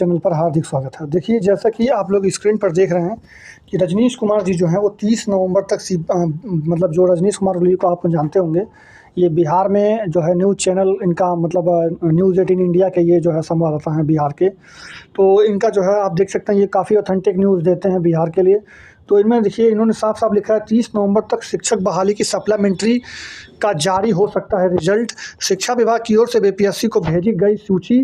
Channel पर हार्दिक स्वागत है। देखिए, जैसा कि आप लोग स्क्रीन पर देख रहे हैं कि रजनीश कुमार जी जो हैं वो 30 नवंबर तक मतलब जो रजनीश कुमार जी को आप जानते होंगे, ये बिहार में जो है न्यूज़ चैनल इनका मतलब न्यूज़ 18 इंडिया के ये जो है संवाददाता हैं बिहार के। तो इनका जो है आप देख सकते हैं ये काफ़ी ऑथेंटिक न्यूज़ देते हैं बिहार के लिए। तो इनमें देखिए इन्होंने साफ-साफ लिखा है 30 नवंबर तक शिक्षक बहाली की सप्लीमेंट्री का जारी हो सकता है रिजल्ट। शिक्षा विभाग की ओर से बीपीएससी को भेजी गई सूची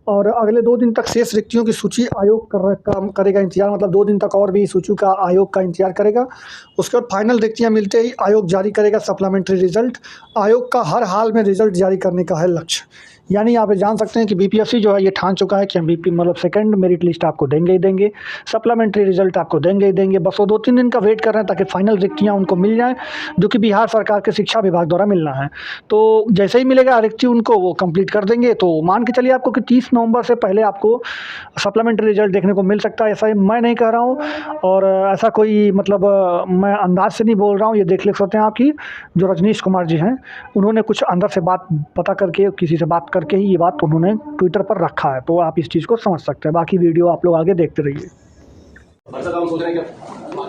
और अगले 2 दिन तक शेष रिक्तियों की सूची आयोग काम करेगा इंतजार, मतलब 2 दिन तक और भी सूची का आयोग का इंतजार करेगा। उसके बाद फाइनल रिक्तियाँ मिलते ही आयोग जारी करेगा सप्लीमेंट्री रिजल्ट। आयोग का हर हाल में रिजल्ट जारी करने का है लक्ष्य। यानी आप जान सकते हैं कि बीपीएससी जो है ये ठान चुका है कि हम बीपी मतलब सेकंड मेरिट लिस्ट आपको देंगे ही देंगे, सप्लीमेंट्री रिजल्ट आपको देंगे ही देंगे। बस वो 2-3 दिन का वेट कर रहे हैं ताकि फाइनल रिक्तियाँ उनको मिल जाएँ, जो कि बिहार सरकार के शिक्षा विभाग द्वारा मिलना है। तो जैसे ही मिलेगा रिक्ति उनको वो कंप्लीट कर देंगे। तो मान के चलिए आपको कि 30 नवंबर से पहले आपको सप्लीमेंट्री रिजल्ट देखने को मिल सकता है। ऐसा मैं नहीं कह रहा हूँ और ऐसा कोई मतलब मैं अंदाज से नहीं बोल रहा हूँ। ये देख सकते हैं आप कि जो रजनीश कुमार जी हैं उन्होंने कुछ अंदर से बात पता करके किसी से बात करके ही ये बात उन्होंने ट्विटर पर रखा है। तो आप इस चीज़ को समझ सकते हैं। बाकी वीडियो आप लोग आगे देखते रहिए। हम सोच रहे हैं कि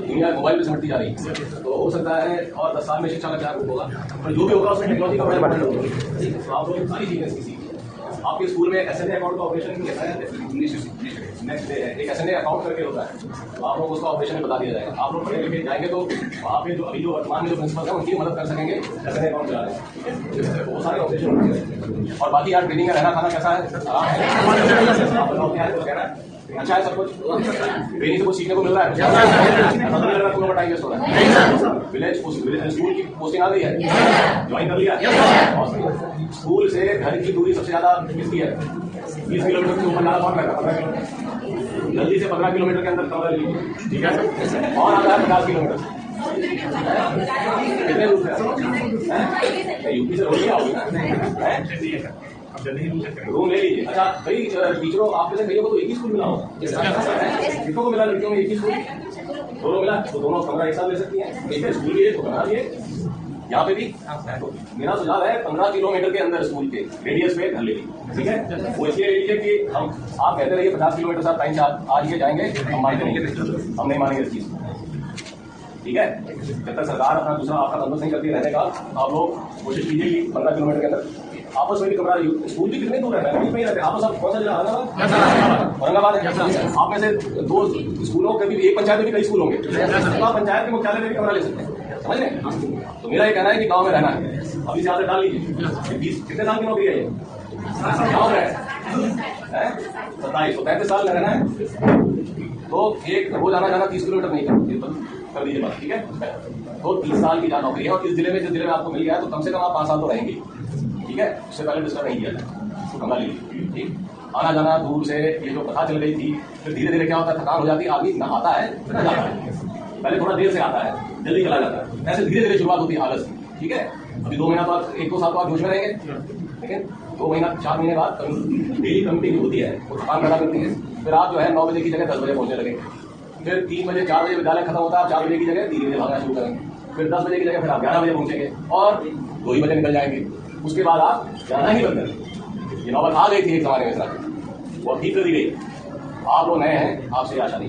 दुनिया मोबाइल पे सिमटती जा रही है, तो हो सकता है और 10 साल में शिक्षा का क्या रूप होगा, और जो भी होगा उसमें टेक्नोलॉजी का बड़ा इम्पोर्टेंट होगा। तो आप लोग सारी चीजें सीखिए। आपके स्कूल में एसएनए अकाउंट का ऑपरेशन कैसा है, नेक्स्ट डे है एक एसएनए अकाउंट करके होता है, तो आप लोग उसका ऑपरेशन बता दिया जाएगा। आप लोग पढ़े लिखे जाएंगे तो वहाँ पे जो अभी जो वर्तमान में जो प्रिंसिपल है उनकी मदद कर सकेंगे एसएनए अकाउंट चलाने, ठीक है। वो सारे ऑपरेशन होंगे। और बाकी यार ट्रेनिंग का रहना खाना कैसा है, आराम है, आप बताओ क्या है, तो कहना है अच्छा है, सब कुछ ट्रेनिंग से कुछ सीखने को मिल रहा है, टाइम वेस्ट हो रहा है। विलेज स्कूल की पोस्टिंग आ गई है, ज्वाइन कर लिया। स्कूल से घर की दूरी सबसे ज्यादा किसकी है, 20 किलोमीटर से ऊपर ज्यादा कौन रहता है, जल्दी से 15 किलोमीटर के अंदर कवर लीजिए, ठीक है। और आता है 50 किलोमीटर, कितने रूट है, यूपी से रोड आओगे रूम ले लीजिए। अच्छा भाई टीचरों आप जैसे भैया को तो एक ही स्कूल मिला होगा, लड़कियों को मिला, लड़कियों में एक ही स्कूल, दोनों मिला तो दोनों कमरा एक साथ ले सकती हैं। ठीक है, स्कूल लिए तो बना लिए, यहाँ पे भी तो मेरा सुझाव है 15 किलोमीटर के अंदर स्कूल के रेडियस पे घर ले लीजिए, ठीक है। वो इसलिए ले लीजिए कि हम आप कहते रहिए 50 किलोमीटर से आप टाइम से आज ये जाएंगे, हम मान देंगे, हम नहीं मानेंगे इस चीज, ठीक है। जब तक सरकार अपना दूसरा आपका बंदोबस्त नहीं करती रहने का, आप लोग कोशिश कीजिए कि 15 किलोमीटर के अंदर आपस में भी कमरा, स्कूल भी कितने दूर है, वहीं पे ही रहते हैं आपस में। कौन सा जिला, औरंगाबाद है। आप में से 2 स्कूलों के भी एक पंचायत में भी कई स्कूल होंगे, तो आप पंचायत के मुख्यालय में भी कमरा ले सकते हैं, समझ रहे। तो मेरा ये कहना है कि गाँव में रहना है, अभी से आदत डाल लीजिए। कितने साल की नौकरी है ये, गाँव में है 27-35 साल में रहना है, तो एक रोज आना जाना 30 किलोमीटर नहीं कर दीजिए बात, ठीक है। तो 30 साल की नौकरी है और इस जिले में जिस जिले में आपको मिल गया है तो कम से कम आप 5 साल तो रहेंगे, ठीक है। उससे पहले डिस्टर्ब नहीं किया जाए, तो कमरा लीजिए, ठीक। आना जाना दूर से ये जो कथा चल रही थी, फिर धीरे धीरे क्या होता है, थकान हो जाती है, आदमी न आता है न जाता है, पहले थोड़ा देर से आता है, जल्दी चला जाता है, ऐसे धीरे धीरे शुरुआत होती है आलस की, ठीक है। अभी 2 महीना बाद 1-2 साल बाद जोश में रहेंगे, लेकिन 2 महीना 4 महीने बाद डेली कमिटी होती है, वो थकान पैदा करती है। फिर आप जो है 9 बजे की जगह 10 बजे पहुंचने लगेंगे, फिर 3 बजे 4 बजे विद्यालय खत्म होता है, आप 4 बजे की जगह 3 बजे भागना शुरू करेंगे, फिर 10 बजे की जगह फिर आप 11 बजे पहुंचेंगे और 2 ही बजे निकल जाएंगे। उसके बाद आप जाना ही बंद करें। ये नौबत आ गई थी एक जमाने में, वो ठीक कर दी गई। आप लोग नए हैं, आपसे आशा नहीं,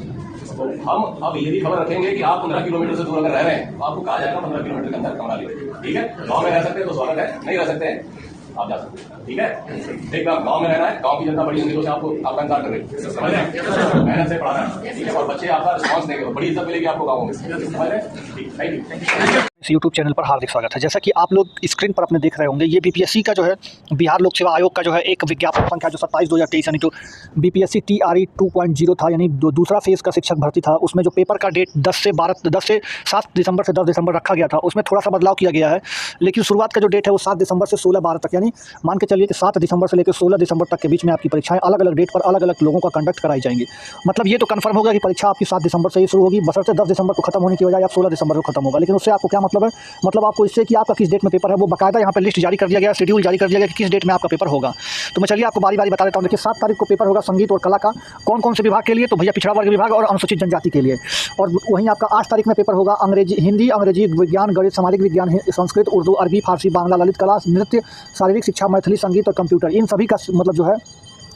तो हम अब ये भी खबर रखेंगे कि आप 15 किलोमीटर से दूर अगर रह रहे हैं तो आपको कहा जाएगा 15 किलोमीटर के अंदर कमरा लीजिए, ठीक है। गाँव में रह सकते हैं तो स्वागत है, नहीं रह सकते हैं आप जा सकते हैं, ठीक है। एक बार गाँव में रहना है, गाँव की जनता बड़ी उम्मीदों से आपको आपका इंतजार कर रही है, समझ रहे हैं, मेहनत से पढ़ाना है, ठीक है। और बच्चे आपका रिस्पॉन्स देंगे, बड़ी इज्जत मिलेगी आपको गाँव में, समझ रहे हैं, ठीक। Thank you. इस यूट्यूब चैनल पर हार्दिक स्वागत है। जैसा कि आप लोग स्क्रीन पर अपने देख रहे होंगे, ये बीपीएससी का जो है बिहार लोक सेवा आयोग का जो है एक विज्ञापन संख्या जो 27/2023 यानी जो बीपीएससी TRE 2.0 था, यानी दूसरा फेज़ का शिक्षक भर्ती था, उसमें जो पेपर का डेट 10 से 7 दिसंबर से 10 दिसंबर रखा गया था, उसमें थोड़ा सा बदलाव किया गया है। लेकिन शुरुआत का जो डेट है वो 7 दिसंबर से 16-12 तक, यानी मान के चलिए कि 7 दिसंबर से लेकर 16 दिसंबर तक के बीच में आपकी परीक्षाएं अलग अलग डेट पर अलग अलग लोगों का कंडक्ट कराई जाएंगी। मतलब ये तो कन्फर्म होगा कि परीक्षा आपकी 7 दिसंबर से ही शुरू होगी, बशर्ते 10 दिसंबर को खत्म होने की बजाय आप 16 दिसंबर को खत्म होगा। लेकिन उससे आपको क्या मतलब है, मतलब आपको इससे कि आपका किस डेट में पेपर है वो बाकायदा यहाँ पे लिस्ट जारी कर दिया गया, शेड्यूल जारी कर दिया गया कि किस डेट में आपका पेपर होगा। तो मैं चलिए आपको बारी बारी बता देता हूँ। देखिए 7 तारीख को पेपर होगा संगीत और कला का, कौन कौन से विभाग के लिए, तो भैया पिछड़ा वर्ग विभाग और अनुसूचित जनजाति के लिए। और वहीं आपका 8 तारीख में पेपर होगा अंग्रेजी, हिंदी, अंग्रेजी, विज्ञान, गणित, सामाजिक विज्ञान, संस्कृत, उर्दू, अरबी, फारसी, बांग्ला, ललित कला, नृत्य, शारीरिक शिक्षा, मैथिली, संगीत और कंप्यूटर, इन सभी का मतलब जो है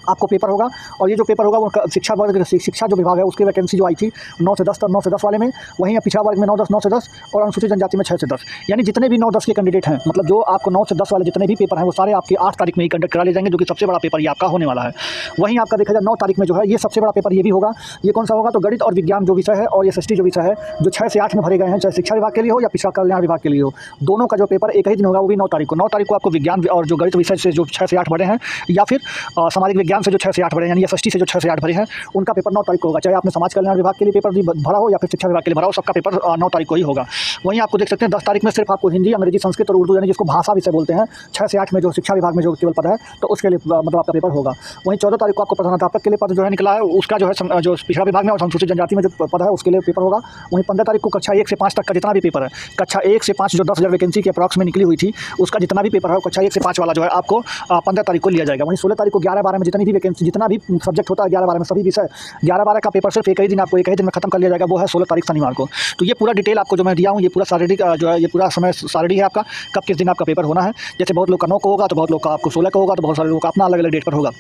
आपको पेपर होगा। और ये जो पेपर होगा वो शिक्षा जो विभाग है उसकी वैकेंसी जो आई थी 9 से 10 तक, 9 से 10 वाले में, वहीं पिछड़ा वर्ग में 9 से 10 और अनुसूचित जनजाति में 6 से 10। यानी जितने भी 9-10 के कैंडिडेट हैं, मतलब जो आपको 9 से 10 वाले जितने भी पेपर हैं वो सारे आपके 8 तारीख में ही कंडक्ट करा ले जाएंगे, जो कि सबसे बड़ा पेपर ये आपका होने वाला है। वहीं आपका देखा जाए 9 तारीख में जो है ये सबसे बड़ा पेपर ये भी होगा। ये कौन सा होगा? तो गणित और विज्ञान जो विषय है और SST जो विषय है, जो 6 से 8 में भरे गए हैं, चाहे शिक्षा विभाग के लिए हो या पिछड़ा कल्याण विभाग के लिए हो, दोनों का जो पेपर एक ही दिन होगा, वो भी 9 तारीख को। 9 तारीख को आपको विज्ञान और जो गणित विषय से जो 6 से 8 भरे हैं, या फिर सामाजिक विज्ञान से जो 6 से 8 भरे हैं, यानी SST से जो 6 से 8 भरे हैं, उनका पेपर 9 तारीख को होगा। चाहे आपने समाज कल्याण विभाग के लिए पेपर भरा हो या फिर शिक्षा विभाग के लिए भरा हो, सबका पेपर 9 तारीख को ही होगा। वहीं आपको देख सकते हैं 10 तारीख में सिर्फ आपको हिंदी, अंग्रेजी, संस्कृत और उर्दू, यानी जिसको भाषा विषय बोलते हैं, 6 से 8 में जो शिक्षा विभाग में जो केवल पद है, तो उसके लिए मतलब आपका पेपर होगा। वहीं 14 तारीख को आपको प्रधानाध्यापक के लिए पद जो है निकला है, उसका जो है जो पिछड़ा विभाग में और अनुसूचित जनजाति में जो पद है उसके लिए पेपर होगा। वहीं 15 तारीख को कक्षा 1 से 5 तक का जितना भी पेपर है, कक्षा 1 से 5 जो 10,000 वैकेंसी के अप्रॉक्स में निकली हुई थी, उसका जितना भी पेपर है कक्षा 1 से 5 वाला जो है आपको 15 तारीख को लिया जाएगा। वहीं 16 तारीख को 11-12 में जितनी भी वैकेंसी, जितना भी सब्जेक्ट होता है 11-12 में, सभी विषय 11-12 का पेपर सिर्फ एक ही दिन में खत्म कर लिया जाएगा, वो है 16 तारीख शनिवार को। तो ये पूरा डिटेल आपको जो मैं दिया हूँ, ये पूरा सारणी जो है, ये पूरा समय सारणी है आपका, कब किस दिन आपका पेपर होना है। जैसे बहुत लोग का 9 को होगा, तो बहुत लोग का आपको 16 को होगा, तो बहुत सारे लोगों का अपना अलग-अलग डेट पर होगा।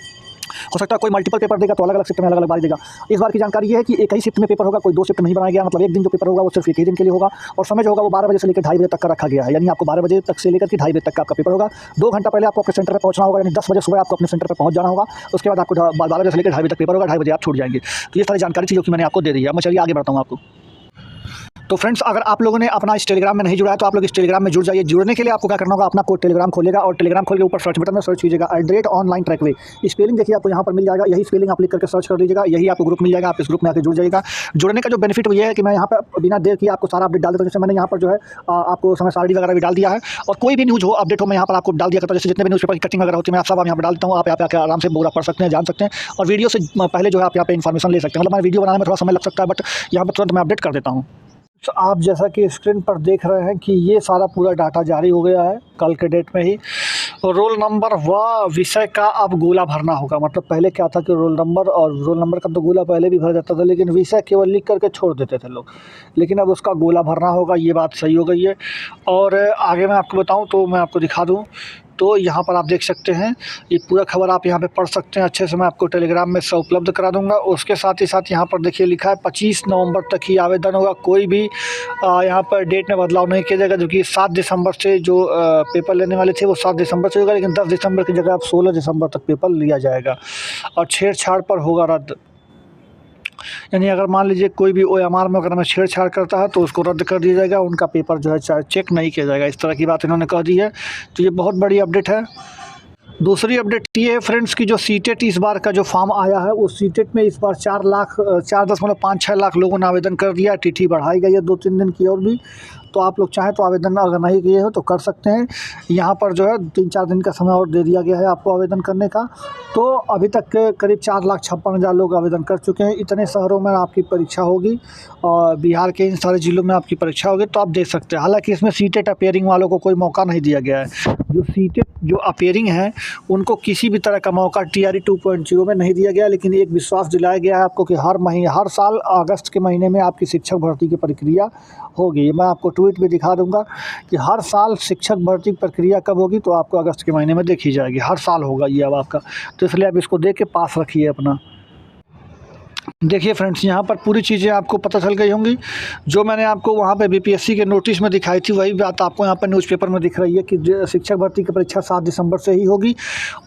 हो सकता है कोई मल्टीपल पेपर देगा तो अलग-अलग शिफ्ट में अलग-अलग बारी देगा। इस बार की जानकारी ये है कि एक ही शिफ्ट में पेपर होगा, कोई 2 शिफ्ट नहीं बनाया गया। मतलब एक दिन जो पेपर होगा वो सिर्फ एक ही दिन के लिए होगा, और समय जो होगा वो 12 बजे से लेकर 2:30 बजे तक का रखा गया है। यानी आपको 12 बजे तक से लेकर के 2:30 बजे तक का आपका पेपर होगा। 2 घंटा पहले आपको अपने सेंटर पर पहुंचना होगा, यानी 10 बजे सुबह आपको अपने सेंटर पर पहुंच जाना होगा। उसके बाद आपको 12 बजे से लेकर 2:30 बजे तक पेपर होगा, 2:30 बजे आप छूट जाएंगे। तो ये सारी जानकारी थी जो कि मैंने आपको दे दी है। मैं चलिए आगे बढ़ता हूँ आपको। तो फ्रेंड्स, अगर आप लोगों ने अपना इस टेलीग्राम में नहीं जुड़ा है तो आप लोग इस टेलीग्राम में जुड़ जाइए। जुड़ने के लिए आपको क्या करना होगा, अपना कोड टेलीग्राम खोलेगा और टेलीग्राम खोल के ऊपर सर्च बटन में सर्च कीजिएगा @online ट्रैकवे। स्पेलिंग देखिए आपको यहाँ पर मिल जाएगा, यही स्पेलिंग आप लिख करके सर्च कर दीजिएगा, यही आपको ग्रुप मिल जाएगा। आप इस ग्रुप में आकर जुड़ जाइएगा। जुड़ने का जो बेनिफिट ये है कि मैं यहाँ पर बिना देर किए आपको सारा अपडेट डाल देता हूँ। जैसे मैंने यहाँ पर जो है आपको समय सारणी वगैरह भी डाल दिया है, और कोई भी न्यूज़ हो, अपडेट हो, मैं यहाँ पर आपको डाल दिया करता हूँ। जैसे जितने भी न्यूज़पेपर की कटिंग वगैरह होती है, मैं सब यहाँ पर डालता हूँ। आप यहाँ पे आराम से पूरा पढ़ सकते हैं, जान सकते हैं, और वीडियो से पहले जो है आप यहाँ पे इन्फॉर्मेशन ले सकते हैं। मतलब मैं वीडियो बनाने में थोड़ा समय लग सकता है, बट यहाँ पर तुरंत मैं अपडेट कर देता हूँ। तो आप जैसा कि स्क्रीन पर देख रहे हैं कि ये सारा पूरा डाटा जारी हो गया है कल के डेट में ही। रोल नंबर व विषय का अब गोला भरना होगा। मतलब पहले क्या था कि रोल नंबर का तो गोला पहले भी भर जाता था, लेकिन विषय केवल लिख करके छोड़ देते थे लोग। लेकिन अब उसका गोला भरना होगा, ये बात सही हो गई है। और आगे मैं आपको बताऊं तो मैं आपको दिखा दूं, तो यहाँ पर आप देख सकते हैं ये पूरा खबर आप यहाँ पे पढ़ सकते हैं अच्छे से। मैं आपको टेलीग्राम में सब उपलब्ध करा दूंगा। उसके साथ ही साथ यहाँ पर देखिए लिखा है 25 नवंबर तक ही आवेदन होगा। कोई भी यहाँ पर डेट में बदलाव नहीं किया जाएगा, क्योंकि 7 दिसंबर से जो पेपर लेने वाले थे वो 7 दिसंबर से होगा, लेकिन 10 दिसंबर की जगह अब 16 दिसंबर तक पेपर लिया जाएगा। और छेड़छाड़ पर होगा रद्द। यानी अगर मान लीजिए कोई भी OMR में अगर मैं छेड़छाड़ करता है तो उसको रद्द कर दिया जाएगा, उनका पेपर जो है चेक नहीं किया जाएगा। इस तरह की बात इन्होंने कह दी है, तो ये बहुत बड़ी अपडेट है। दूसरी अपडेट ये है फ्रेंड्स की जो सीटेट इस बार का जो फॉर्म आया है, उस सीटेट में इस बार 4.56 लाख लोगों ने आवेदन कर दिया। तिथि बढ़ाई गई है 2-3 दिन की और भी। तो आप लोग चाहें तो आवेदन अगर नहीं किए हो तो कर सकते हैं। यहाँ पर जो है 3-4 दिन का समय और दे दिया गया है आपको आवेदन करने का। तो अभी तक करीब 4,56,000 लोग आवेदन कर चुके हैं। इतने शहरों में आपकी परीक्षा होगी और बिहार के इन सारे ज़िलों में आपकी परीक्षा होगी, तो आप देख सकते हैं। हालांकि इसमें सीटेट अपेयरिंग वालों को कोई मौका नहीं दिया गया है। जो सीटेट जो अपेयरिंग है उनको किसी भी तरह का मौका TRE 2.0 में नहीं दिया गया, लेकिन एक विश्वास दिलाया गया है आपको कि हर साल अगस्त के महीने में आपकी शिक्षक भर्ती की प्रक्रिया होगी। मैं आपको ट्वीट भी दिखा दूंगा कि हर साल शिक्षक भर्ती प्रक्रिया कब होगी, तो आपको अगस्त के महीने में देखी जाएगी। हर साल होगा ये अब आपका, तो इसलिए आप इसको देख के पास रखिए अपना। देखिए फ्रेंड्स, यहाँ पर पूरी चीज़ें आपको पता चल गई होंगी। जो मैंने आपको वहाँ पे BPSC के नोटिस में दिखाई थी, वही बात आपको यहाँ पर न्यूज़पेपर में दिख रही है कि शिक्षक भर्ती की परीक्षा 7 दिसंबर से ही होगी,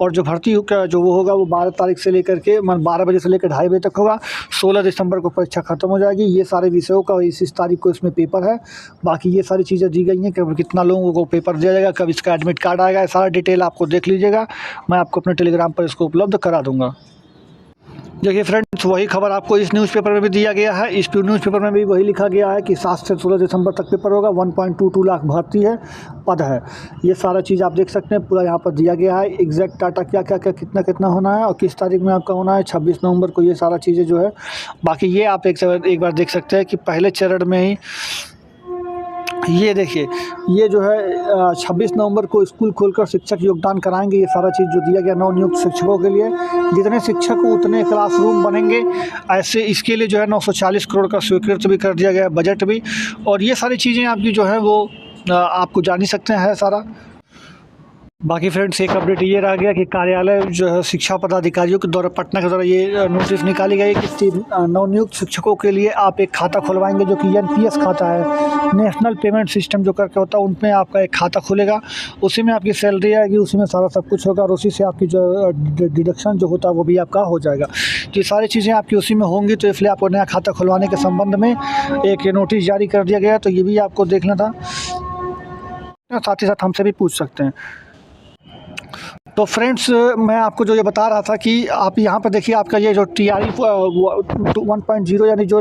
और जो भर्ती जो वो होगा वो 12 तारीख से लेकर के 12 बजे से लेकर 2:30 बजे तक होगा। 16 दिसंबर को परीक्षा खत्म हो जाएगी। ये सारे विषयों का इस तारीख को इसमें पेपर है। बाकी ये सारी चीज़ें दी गई हैं कि कितना लोगों को पेपर दिया जाएगा, कब इसका एडमिट कार्ड आएगा, सारा डिटेल आपको देख लीजिएगा। मैं आपको अपने टेलीग्राम पर इसको उपलब्ध करा दूँगा। देखिए फ्रेंड्स, वही खबर आपको इस न्यूज़पेपर में भी दिया गया है। इस न्यूज़पेपर में भी वही लिखा गया है कि 7 से 16 दिसंबर तक पेपर होगा। 1.22 लाख भर्ती है, पद है। ये सारा चीज़ आप देख सकते हैं, पूरा यहाँ पर दिया गया है। एग्जैक्ट डाटा क्या कितना होना है और किस तारीख में आपका होना है, 26 नवंबर को, ये सारा चीज़ें जो है। बाकी ये आप एक बार देख सकते हैं कि पहले चरण में ही ये देखिए, ये जो है 26 नवंबर को स्कूल खोलकर शिक्षक योगदान कराएंगे। ये सारा चीज़ जो दिया गया नवनियुक्त शिक्षकों के लिए, जितने शिक्षक उतने क्लासरूम बनेंगे, ऐसे इसके लिए जो है 940 करोड़ का स्वीकृत भी कर दिया गया बजट भी। और ये सारी चीज़ें आपकी जो है वो आपको जान ही सकते हैं सारा। बाकी फ्रेंड्स एक अपडेट ये रह गया कि कार्यालय जो है शिक्षा पदाधिकारियों के द्वारा पटना के द्वारा ये नोटिस निकाली गई कि नवनियुक्त शिक्षकों के लिए आप एक खाता खुलवाएंगे जो कि एनपीएस खाता है, नेशनल पेमेंट सिस्टम जो करके होता है, उनमें आपका एक खाता खुलेगा। उसी में आपकी सैलरी आएगी, उसी में सारा सब कुछ होगा और उसी से आपकी जो डिडक्शन जो होता है वो भी आपका हो जाएगा। तो ये सारी चीज़ें आपकी उसी में होंगी, तो इसलिए आपको नया खाता खुलवाने के संबंध में एक नोटिस जारी कर दिया गया। तो ये भी आपको देखना था, साथ ही साथ हमसे भी पूछ सकते हैं। तो फ्रेंड्स मैं आपको जो ये बता रहा था कि आप यहाँ पर देखिए आपका ये जो TRE 1.0 यानी जो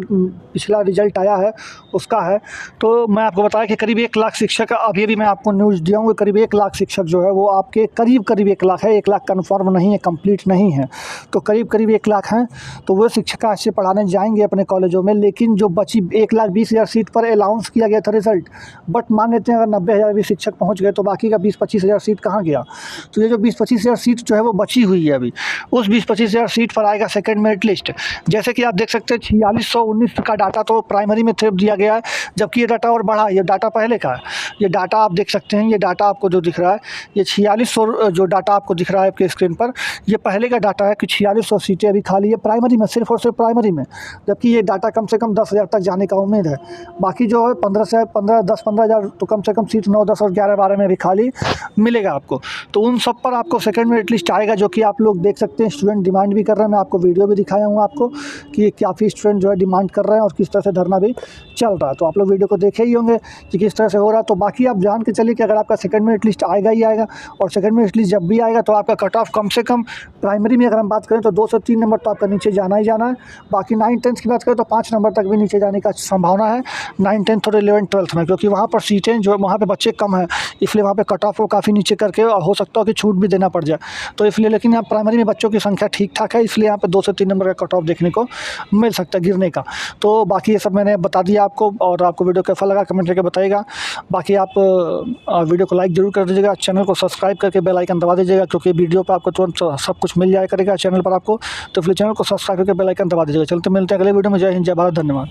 पिछला रिजल्ट आया है उसका है। तो मैं आपको बताया कि करीब 1 लाख शिक्षक, अभी मैं आपको न्यूज़ दिया हूँ, करीब 1 लाख शिक्षक जो है वो आपके करीब 1 लाख है, 1 लाख कन्फर्म नहीं है, कंप्लीट नहीं है, तो करीब 1 लाख हैं। तो वो शिक्षक आज से पढ़ाने जाएंगे अपने कॉलेजों में। लेकिन जो बची 1,20,000 सीट पर अलाउंस किया गया था रिजल्ट, बट मान लेते हैं अगर 90,000 भी शिक्षक पहुँच गए तो बाकी का 20-25,000 सीट कहाँ गया। तो ये जो 20-25,000 सीट जो है वो बची हुई है अभी, उस 20-25,000 सीट पर आएगा सेकंड मेरिट लिस्ट। जैसे कि आप देख सकते हैं 4619 का डाटा तो प्राइमरी में दिया गया है, जबकि ये डाटा और बढ़ा, ये डाटा पहले का है। ये डाटा आप देख सकते हैं, ये डाटा आपको जो दिख रहा है, ये 4600 जो डाटा आपको दिख रहा है आपके स्क्रीन पर, ये पहले का डाटा है कि 4600 सीटें अभी खाली है प्राइमरी में, सिर्फ और सिर्फ प्राइमरी में। जबकि ये डाटा कम से कम 10,000 तक जाने का उम्मीद है। बाकी जो है 10-15,000 तो कम से कम सीट 9, 10 और 11-12 में भी खाली मिलेगा आपको। तो उन सब पर आपको सेकंड मेरिट लिस्ट आएगा, जो कि आप लोग देख सकते हैं। स्टूडेंट डिमांड भी कर रहे हैं, मैं आपको वीडियो भी दिखाया हूँ आपको कि काफ़ी स्टूडेंट जो है डिमांड कर रहे हैं और किस तरह से धरना भी चल रहा है। तो आप लोग वीडियो को देखे ही होंगे कि किस तरह से हो रहा है। तो बाकी आप जान के चलिए कि अगर आपका सेकंड मेरिट लिस्ट आएगा ही आएगा, और सेकंड मेरिट लिस्ट जब भी आएगा तो आपका कट ऑफ कम से कम प्राइमरी में अगर हम बात करें तो 2 से 3 नंबर तो आपका नीचे जाना ही जाना है। बाकी 9-10 की बात करें तो 5 नंबर तक भी नीचे जाने का संभावना है 9-10 और 11-12 में, क्योंकि वहाँ पर सीटें जो वहाँ पर बच्चे कम हैं, इसलिए वहाँ पर कट ऑफ को काफ़ी नीचे करके हो सकता है कि छूट भी देना पड़ जाए। तो इसलिए, लेकिन यहाँ प्राइमरी में बच्चों की संख्या ठीक ठाक है, इसलिए यहाँ पे 2 से 3 नंबर का कट ऑफ देखने को मिल सकता है गिरने का। तो बाकी ये सब मैंने बता दिया आपको, और आपको वीडियो कैसा लगा कमेंट करके बताइएगा। बाकी आप वीडियो को लाइक ज़रूर कर दीजिएगा, चैनल को सब्सक्राइब करके बेल आइकन दबा दीजिएगा, क्योंकि वीडियो पर आपको तुरंत सब कुछ मिल जाया करेगा चैनल पर आपको। तो इसलिए चैनल को सब्सक्राइब करके बेल आइकन दबा दीजिएगा। चलते मिलते हैं अगले वीडियो में। जय हिंद, जय भारत, धन्यवाद।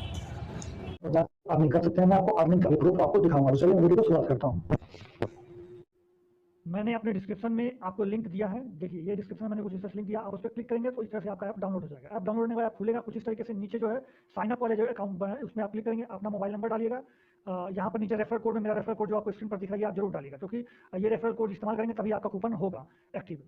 अर्निंग कर सकते हैं, मैं आपको अर्निंग का प्रूफ आपको दिखाऊंगा। चलिए वीडियो को शुरुआत करता हूँ। मैंने अपने डिस्क्रिप्शन में आपको लिंक दिया है, देखिए ये डिस्क्रिप्शन में मैंने कुछ इस तरह से लिंक दिया, आप उस पर क्लिक करेंगे तो इस तरह से आपका ऐप डाउनलोड हो जाएगा। ऐप डाउनलोड होने के बाद खुलेगा कुछ इस तरीके से। नीचे जो है साइन अप वाले जो अकाउंट है उसमें आप क्लिक करेंगे, अपना मोबाइल नंबर डालिएगा। यहाँ पर नीचे रेफर कोड में मेरा रेफर कोड जो आपको स्क्रीन पर दिख रहा है आप जरूर डालिएगा, क्योंकि ये रेफर कोड इस्तेमाल करेंगे तभी आपका कूपन होगा एक्टिव।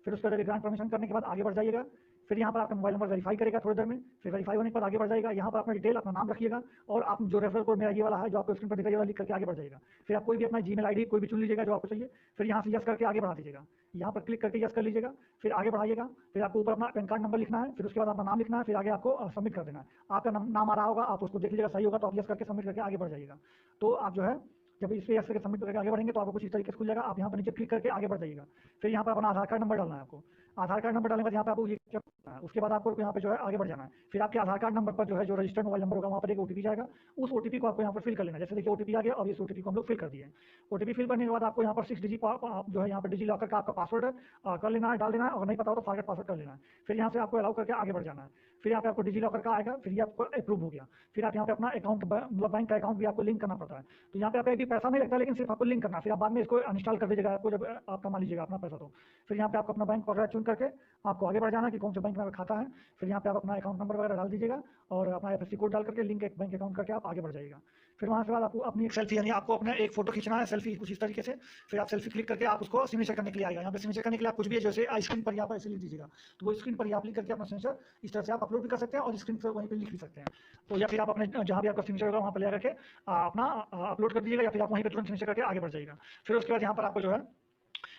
फिर उसके बाद ग्रांट परमिशन करने के बाद आगे बढ़ जाइएगा। फिर यहाँ पर आपका मोबाइल नंबर वेरीफाई करेगा थोड़ी देर में, फिर वेरीफाई होने के बाद आगे बढ़ जाएगा। यहाँ पर अपना डिटेल, अपना नाम रखिएगा, और आप जो रेफरल कोड मेरा ये वाला है जो आपको स्क्रीन पर दिखाई वाला लिख करके आगे बढ़ जाएगा। फिर आप कोई भी अपना जीमेल आईडी कोई भी चुन लीजिएगा जो आपको चाहिए। फिर यहाँ से यस करके आगे बढ़ा दीजिएगा, यहाँ पर क्लिक करके यस कर लीजिएगा, फिर आगे बढ़ाइएगा। फिर आपको ऊपर अपना पैन कार्ड नंबर लिखना है, फिर उसके बाद अपना नाम लिखना है, फिर आगे आपको सबमिट कर देना है। आपका नाम आ रहा होगा, आप उसको देख लीजिएगा, सही होगा तो आप यस करके सबमिट करके आगे बढ़ जाइएगा। तो आप जो है जब इस पर यस करके सबमिट करके आगे बढ़ेंगे तो आपको कुछ इस तरीके से खुल जाएगा। आप यहाँ पर नीचे क्लिक करके आगे बढ़ जाइएगा। फिर यहाँ पर अपना आधार कार्ड नंबर डालना है आपको। आधार कार्ड नंबर डालने के बाद यहाँ पे आपको ये करना है, उसके बाद आपको यहाँ पे जो है आगे बढ़ जाना है। फिर आपके आधार कार्ड नंबर पर जो है जो रजिस्टर्ड मोबाइल नंबर होगा वहाँ पर एक ओटीपी जाएगा, उस ओटीपी को आपको यहाँ पर फिल कर लेना है। जैसे देखिए ओटीपी आ गया, और इस ओटीपी को हम लोग फिल कर दिए हैं। ओटीपी फिल करने के बाद आपको यहाँ पर 6 डिजिट जो है यहाँ पर डिजी लॉकर का आपका पासवर्ड कर लेना है, डाल देना है, और नहीं पता हो तो फॉरगेट पासवर्ड कर लेना है। फिर यहाँ से आपको अलाउ करके आगे बढ़ जाना है। फिर यहाँ पे आपको डिजी लॉकर का आएगा, फिर ये आपको अप्रूव हो गया। फिर आप यहाँ पे अपना अकाउंट मतलब बैंक का अकाउंट भी आपको लिंक करना पड़ता है। तो यहाँ पे आपका एक भी पैसा नहीं लगता, लेकिन सिर्फ आपको लिंक करना है। फिर आप बाद में इसको अनइंस्टॉल कर दीजिएगा आपको जब आप कमा लीजिएगा अपना पैसा। तो फिर यहाँ पे आपको अपना बैंक वगैरह चुन करके आपको आगे बढ़ जाना है कि कौन से बैंक में खाता है। फिर यहाँ पे आप अपना अकाउंट नंबर वगैरह डाल दीजिएगा, और अपना एफएससी कोड डाल करके लिंक एक बैंक अकाउंट करके आप आगे बढ़ जाइएगा। फिर वहाँ से बाद आपको अपनी एक सेल्फी, यानी आपको अपना एक फोटो खींचना है सेल्फी कुछ इस तरीके से। फिर आप सेल्फी क्लिक करके आप उसको सिग्नेचर करने के लिए आएगा। यहाँ पे सिग्नेचर करने के लिए आप कुछ भी जैसे स्क्रीन पर यहाँ पर ऐसे लिख दीजिएगा, तो वो स्क्रीन पर ही आप लिख करके अपना सिग्नेचर इस तरह से आप अपलोड भी कर सकते हैं, और स्क्रीन पर वहीं पर लिख भी सकते हैं। तो या फिर आप अपने जहाँ भी आपका सिग्नेचर होगा वहाँ पर ले करके अपना अपलोड कर दीजिएगा, या फिर आप वहीं पर तुरंत सिग्नेचर करके आगे बढ़ जाइएगा। फिर उसके बाद यहाँ पर आपको जो है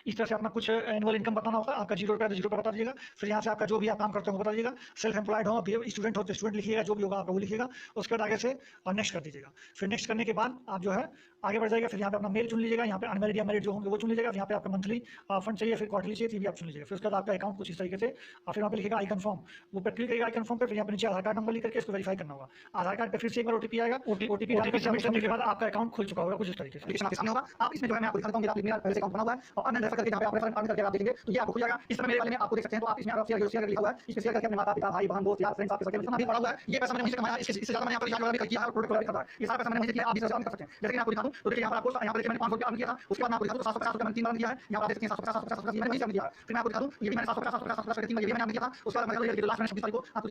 इस तरह से अपना कुछ एनुअल इनकम बताना होगा। आपका 0 रुपया तो 0 रुपया बता दीजिएगा। फिर यहाँ से आपका जो भी आप काम करते हो वो बता दीजिएगा। सेल्फ एम्प्लॉयड हो, स्टूडेंट हो तो स्टूडेंट लिखिएगा, जो भी होगा आपका वो लिखिएगा। उसके बाद आगे से नेक्स्ट कर दीजिएगा। फिर नेक्स्ट करने के बाद आप जो है आगे बढ़ जाएगा। फिर यहाँ पे अपना मेल चुन लीजिएगा, यहाँ पे अनमेरिड या मैरिड जो होंगे वो चुन लीजिएगा। यहाँ पे आपका मंथली फंड चाहिए, फिर क्वार्टरली चाहिए, भी आप चुन लीजिएगा। फिर उसके बाद आपका अकाउंट कुछ इस तरीके से, फिर यहाँ पे लिखेगा आई कन्फर्म, वो पर क्लिक करेगा आई कन्फर्म पे। फिर यहाँ पे नीचे आधार कार्ड नंबर लिख करके इसको वेरीफाई करना होगा। आधार कार्ड पे फिर से एक बार ओटीपी आएगा, ओटीपी सबमिट करने के बाद आपका अकाउंट खुल चुका होगा कुछ इस तरीके से। आप इसमें जो है मैं आपको दिखाता हूँ, मेरा पहले से अकाउंट बना हुआ है, और ऑनलाइन रेफर करके जहाँ पे आप रेफर करके आप देखेंगे तो ये आपको खुल जाएगा। इस तरह मेरे वाले में आपको देख सकते हैं, तो आप इसमें शेयर लिखा हुआ है, इस पे शेयर करके अपने माता पिता भाई बहन दोस्त यार फ्रेंड्स आपके सर्कल में जितना भी पड़ा हुआ है, ये पैसा मैंने वहीं से कमाया, इससे ज्यादा मैंने यहाँ पर रिचार्ज वगैरह भी किया है, प्रोडक्ट वगैरह भी खरीदा है, ये सारा पैसा मैंने वहीं से किया। आप भी कर सकते हैं। जैसे कि मैं आपको दिखा दूं तो देखिए यहाँ पर आपको यहाँ पर देखिए मैंने 500 रुपया अर्न किया था, उसके बाद मैं आपको दिखा दूं 750 रुपया मैंने 3 बार किया है। यहाँ पर आप देख सकते हैं 750 मैंने वहीं से अर्न किया है। फिर मैं आपको दिखा दूं ये भी मैंने 750 3 बार ये भी मैंने अर्न किया था। उसके बाद मैं लास्ट में 26 तारीख को आपको